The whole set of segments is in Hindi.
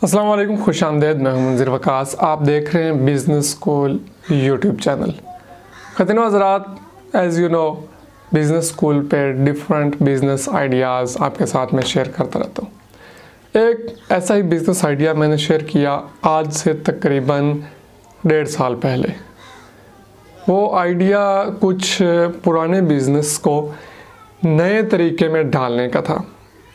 अस्सलाम वालेकुम, खुश आमदेद। मैं हूं मुंज़िर वकास। आप देख रहे हैं बिज़नेस स्कूल यूट्यूब चैनल। ख़वातीन व हज़रात, as you know, business school पे डिफरेंट बिज़नेस आइडियाज़ आपके साथ में शेयर करता रहता हूं। एक ऐसा ही बिज़नेस आइडिया मैंने शेयर किया आज से तकरीबन 1.5 साल पहले। वो आइडिया कुछ पुराने बिज़नेस को नए तरीके में ढालने का था।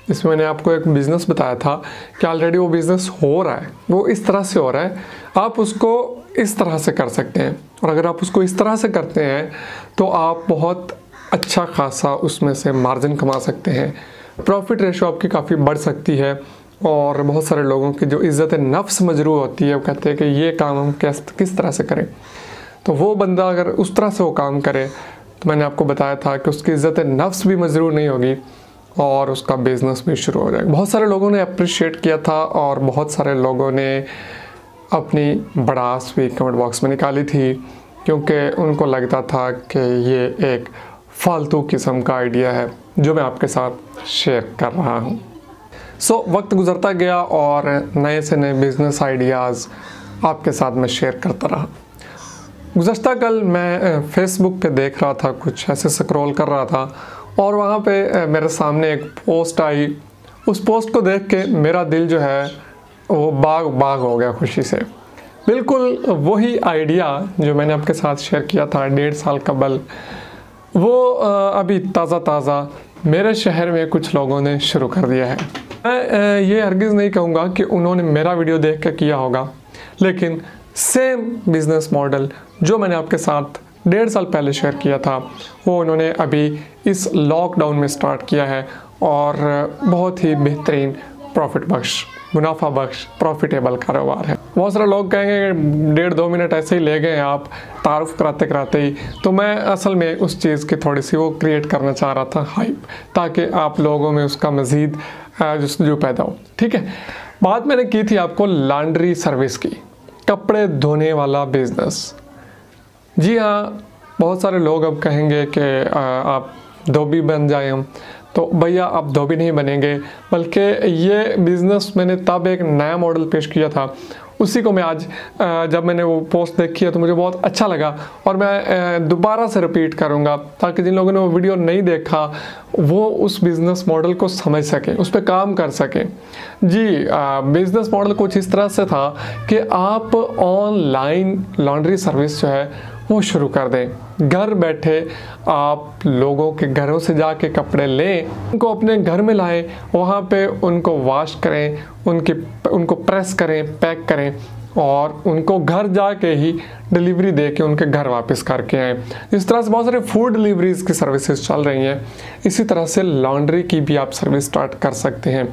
इसमें मैंने आपको एक बिज़नेस बताया था कि ऑलरेडी वो बिज़नेस हो रहा है, वो इस तरह से हो रहा है, आप उसको इस तरह से कर सकते हैं। और अगर आप उसको इस तरह से करते हैं तो आप बहुत अच्छा खासा उसमें से मार्जिन कमा सकते हैं, प्रॉफिट रेशो आपकी काफ़ी बढ़ सकती है। और बहुत सारे लोगों की जो इज़्ज़त नफ्स मजरू होती है, वो कहते हैं कि ये काम हम किस तरह से करें। तो वो बंदा अगर उस तरह से वो काम करे तो मैंने आपको बताया था कि उसकी इज़्ज़त नफ्स भी मजरू नहीं होगी और उसका बिज़नेस भी शुरू हो जाएगा। बहुत सारे लोगों ने अप्रिशिएट किया था और बहुत सारे लोगों ने अपनी भड़ास भी कमेंट बॉक्स में निकाली थी, क्योंकि उनको लगता था कि ये एक फालतू किस्म का आइडिया है जो मैं आपके साथ शेयर कर रहा हूँ। वक्त गुज़रता गया और नए से नए बिज़नेस आइडियाज़ आपके साथ मैं शेयर करता रहा। गुज़श्ता कल मैं फेसबुक पे देख रहा था, कुछ ऐसे स्क्रॉल कर रहा था और वहाँ पे मेरे सामने एक पोस्ट आई। उस पोस्ट को देख के मेरा दिल जो है वो बाग बाग हो गया खुशी से। बिल्कुल वही आइडिया जो मैंने आपके साथ शेयर किया था 1.5 साल कबल, वो अभी ताज़ा मेरे शहर में कुछ लोगों ने शुरू कर दिया है। मैं ये हरगिज़ नहीं कहूँगा कि उन्होंने मेरा वीडियो देख कर किया होगा, लेकिन सेम बिज़नेस मॉडल जो मैंने आपके साथ 1.5 साल पहले शेयर किया था, वो उन्होंने अभी इस लॉकडाउन में स्टार्ट किया है और बहुत ही बेहतरीन प्रॉफिट बख्श, मुनाफा बख्श, प्रॉफिटेबल कारोबार है। बहुत सारे लोग कहेंगे कि 1.5-2 मिनट ऐसे ही ले गए आप तारुफ कराते ही। तो मैं असल में उस चीज़ की थोड़ी सी वो क्रिएट करना चाह रहा था, हाइप, ताकि आप लोगों में उसका मज़ीद जस्तजू पैदा हो। ठीक है, बात मैंने की थी आपको लॉन्ड्री सर्विस की, कपड़े धोने वाला बिज़नेस। जी हाँ, बहुत सारे लोग अब कहेंगे कि आप धोबी बन जाए हम, तो भैया आप धोबी नहीं बनेंगे, बल्कि ये बिज़नेस मैंने तब एक नया मॉडल पेश किया था, उसी को मैं आज जब मैंने वो पोस्ट देखी है तो मुझे बहुत अच्छा लगा और मैं दोबारा से रिपीट करूँगा ताकि जिन लोगों ने वो वीडियो नहीं देखा वो उस बिज़नेस मॉडल को समझ सकें, उस पर काम कर सकें। जी, बिज़नेस मॉडल कुछ इस तरह से था कि आप ऑनलाइन लॉन्ड्री सर्विस जो है वो शुरू कर दें। घर बैठे आप लोगों के घरों से जाके कपड़े लें, उनको अपने घर में लाएं, वहाँ पे उनको वॉश करें, उनको प्रेस करें, पैक करें और उनको घर जाके ही डिलीवरी दे के उनके घर वापस करके आएँ। इस तरह से बहुत सारे फूड डिलीवरीज़ की सर्विसेज चल रही हैं। इसी तरह से लॉन्ड्री की भी आप सर्विस स्टार्ट कर सकते हैं।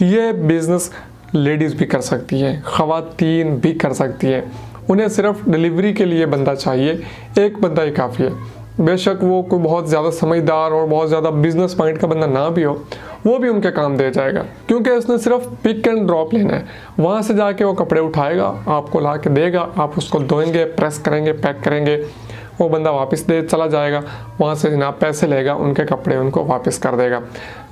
ये बिज़नेस लेडीज़ भी कर सकती हैं, ख़वातीन भी कर सकती हैं। उन्हें सिर्फ डिलीवरी के लिए बंदा चाहिए, एक बंदा ही काफ़ी है। बेशक वो कोई बहुत ज़्यादा समझदार और बहुत ज़्यादा बिजनेस माइंड का बंदा ना भी हो, वो भी उनके काम दे जाएगा, क्योंकि उसने सिर्फ पिक एंड ड्रॉप लेना है। वहाँ से जाके वो कपड़े उठाएगा, आपको ला के देगा, आप उसको धोएंगे, प्रेस करेंगे, पैक करेंगे, वो बंदा वापस दे चला जाएगा। वहाँ से जनाब पैसे लेगा, उनके कपड़े उनको वापस कर देगा।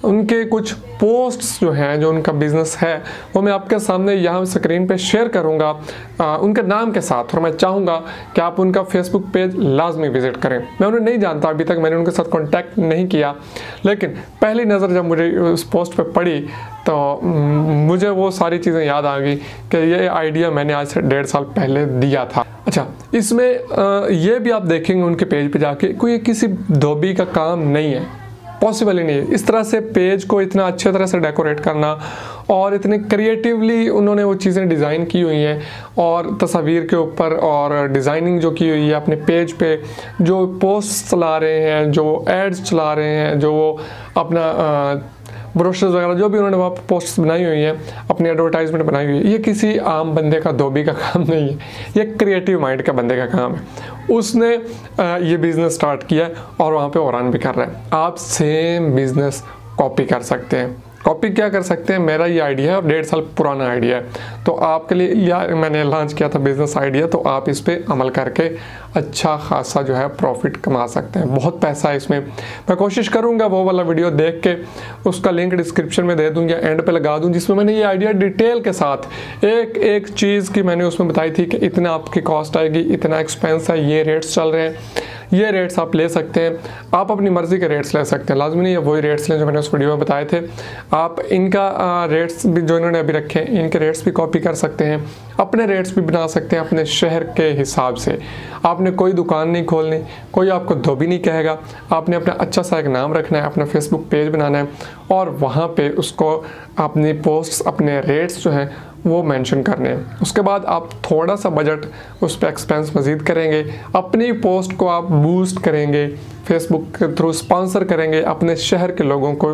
उनके कुछ पोस्ट्स जो हैं, जो उनका बिज़नेस है, वो मैं आपके सामने यहाँ स्क्रीन पे शेयर करूँगा उनके नाम के साथ। और मैं चाहूँगा कि आप उनका फेसबुक पेज लाजमी विज़िट करें। मैं उन्हें नहीं जानता, अभी तक मैंने उनके साथ कॉन्टैक्ट नहीं किया, लेकिन पहली नज़र जब मुझे उस पोस्ट पे पड़ी तो मुझे वो सारी चीज़ें याद आ गई कि ये आइडिया मैंने आज से 1.5 साल पहले दिया था। अच्छा, इसमें ये भी आप देखेंगे उनके पेज पे जाके, कोई किसी धोबी का काम नहीं है, पॉसिबल ही नहीं है। इस तरह से पेज को इतना अच्छे तरह से डेकोरेट करना और इतने क्रिएटिवली उन्होंने वो चीज़ें डिज़ाइन की हुई हैं और तस्वीर के ऊपर और डिज़ाइनिंग जो की हुई है अपने पेज पे, जो पोस्ट चला रहे हैं, जो एड्स चला रहे हैं, जो वो अपना ब्रोशर्स वगैरह जो भी उन्होंने वहाँ पर पोस्ट्स बनाई हुई हैं, अपनी एडवर्टाइजमेंट बनाई हुई है, ये किसी आम बंदे का, धोबी का काम नहीं है, ये क्रिएटिव माइंड का बंदे का काम है। उसने ये बिज़नेस स्टार्ट किया और वहाँ पे रन भी कर रहा है। आप सेम बिज़नेस कॉपी कर सकते हैं। कॉपी क्या कर सकते हैं, मेरा ये आइडिया है और 1.5 साल पुराना आइडिया है, तो आपके लिए यार मैंने लॉन्च किया था बिजनेस आइडिया, तो आप इस पे अमल करके अच्छा खासा जो है प्रॉफिट कमा सकते हैं। बहुत पैसा है इसमें। मैं कोशिश करूंगा वो वाला वीडियो देख के उसका लिंक डिस्क्रिप्शन में दे दूँ या एंड पे लगा दूँ, जिसमें मैंने ये आइडिया डिटेल के साथ एक एक चीज़ की मैंने उसमें बताई थी कि इतना आपकी कॉस्ट आएगी, इतना एक्सपेंस है, ये रेट्स चल रहे हैं, ये रेट्स आप ले सकते हैं। आप अपनी मर्ज़ी के रेट्स ले सकते हैं, लाजमी नहीं है वही रेट्स लें जो मैंने उस वीडियो में बताए थे। आप इनका रेट्स भी जो इन्होंने अभी रखे हैं इनके रेट्स भी कॉपी कर सकते हैं, अपने रेट्स भी बना सकते हैं अपने शहर के हिसाब से। आपने कोई दुकान नहीं खोलनी, कोई आपको धोबी नहीं कहेगा, आपने अपना अच्छा सा एक नाम रखना है, अपना फेसबुक पेज बनाना है और वहाँ पे उसको अपनी पोस्ट्स, अपने रेट्स जो हैं वो मेंशन करने हैं। उसके बाद आप थोड़ा सा बजट उस पर एक्सपेंस मज़ीद करेंगे, अपनी पोस्ट को आप बूस्ट करेंगे, फेसबुक के थ्रू स्पॉन्सर करेंगे अपने शहर के लोगों को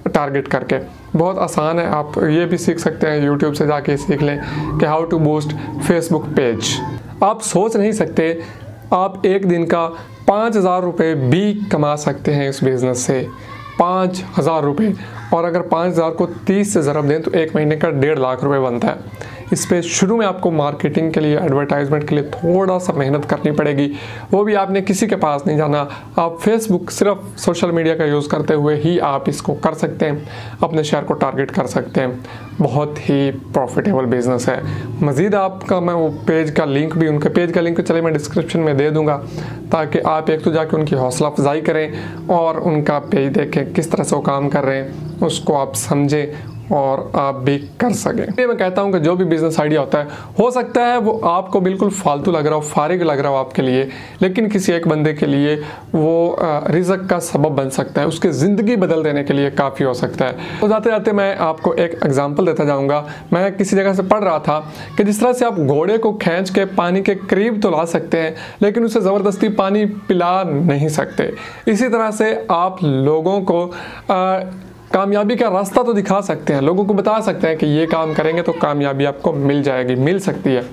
टारगेट करके। बहुत आसान है, आप ये भी सीख सकते हैं, यूट्यूब से जाके सीख लें कि how to boost Facebook page. आप सोच नहीं सकते आप एक दिन का 5,000 रुपये भी कमा सकते हैं इस बिज़नेस से, 5,000 रुपये। और अगर 5,000 को 30 से ज़रब दें तो एक महीने का 1.5 लाख रुपए बनता है। इस पे शुरू में आपको मार्केटिंग के लिए, एडवर्टाइजमेंट के लिए थोड़ा सा मेहनत करनी पड़ेगी, वो भी आपने किसी के पास नहीं जाना। आप फेसबुक, सिर्फ सोशल मीडिया का यूज़ करते हुए ही आप इसको कर सकते हैं, अपने शेयर को टारगेट कर सकते हैं। बहुत ही प्रॉफिटेबल बिजनेस है। मज़ीद आपका मैं वो पेज का लिंक भी, उनके पेज का लिंक चले मैं डिस्क्रिप्शन में दे दूँगा, ताकि आप एक तो जाके उनकी हौसला अफजाई करें और उनका पेज देखें किस तरह से वो काम कर रहे हैं, उसको आप समझें और आप भी कर सकें। मैं कहता हूं कि जो भी बिजनेस आइडिया होता है, हो सकता है वो आपको बिल्कुल फालतू लग रहा हो, फारिग लग रहा हो आपके लिए, लेकिन किसी एक बंदे के लिए वो रिज़्क का सबब बन सकता है, उसकी ज़िंदगी बदल देने के लिए काफ़ी हो सकता है। तो जाते जाते मैं आपको एक एग्जांपल देता जाऊंगा। मैं किसी जगह से पढ़ रहा था कि जिस तरह से आप घोड़े को खींच के पानी के करीब तो ला सकते हैं, लेकिन उसे ज़बरदस्ती पानी पिला नहीं सकते, इसी तरह से आप लोगों को कामयाबी का रास्ता तो दिखा सकते हैं, लोगों को बता सकते हैं कि ये काम करेंगे तो कामयाबी आपको मिल जाएगी, मिल सकती है,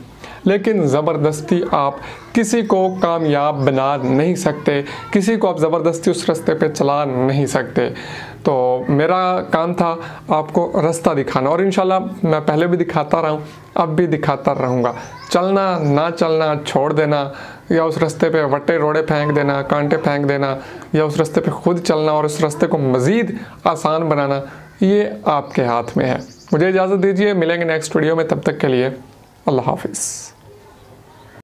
लेकिन ज़बरदस्ती आप किसी को कामयाब बना नहीं सकते, किसी को आप ज़बरदस्ती उस रास्ते पे चला नहीं सकते। तो मेरा काम था आपको रास्ता दिखाना, और इंशाल्लाह मैं पहले भी दिखाता रहा हूँ, अब भी दिखाता रहूँगा। चलना ना चलना छोड़ देना, या उस रास्ते पे वट्टे रोड़े फेंक देना, कांटे फेंक देना, या उस रास्ते पे खुद चलना और उस रास्ते को मज़ीद आसान बनाना, ये आपके हाथ में है। मुझे इजाज़त दीजिए, मिलेंगे नेक्स्ट वीडियो में, तब तक के लिए अल्लाह हाफिज़।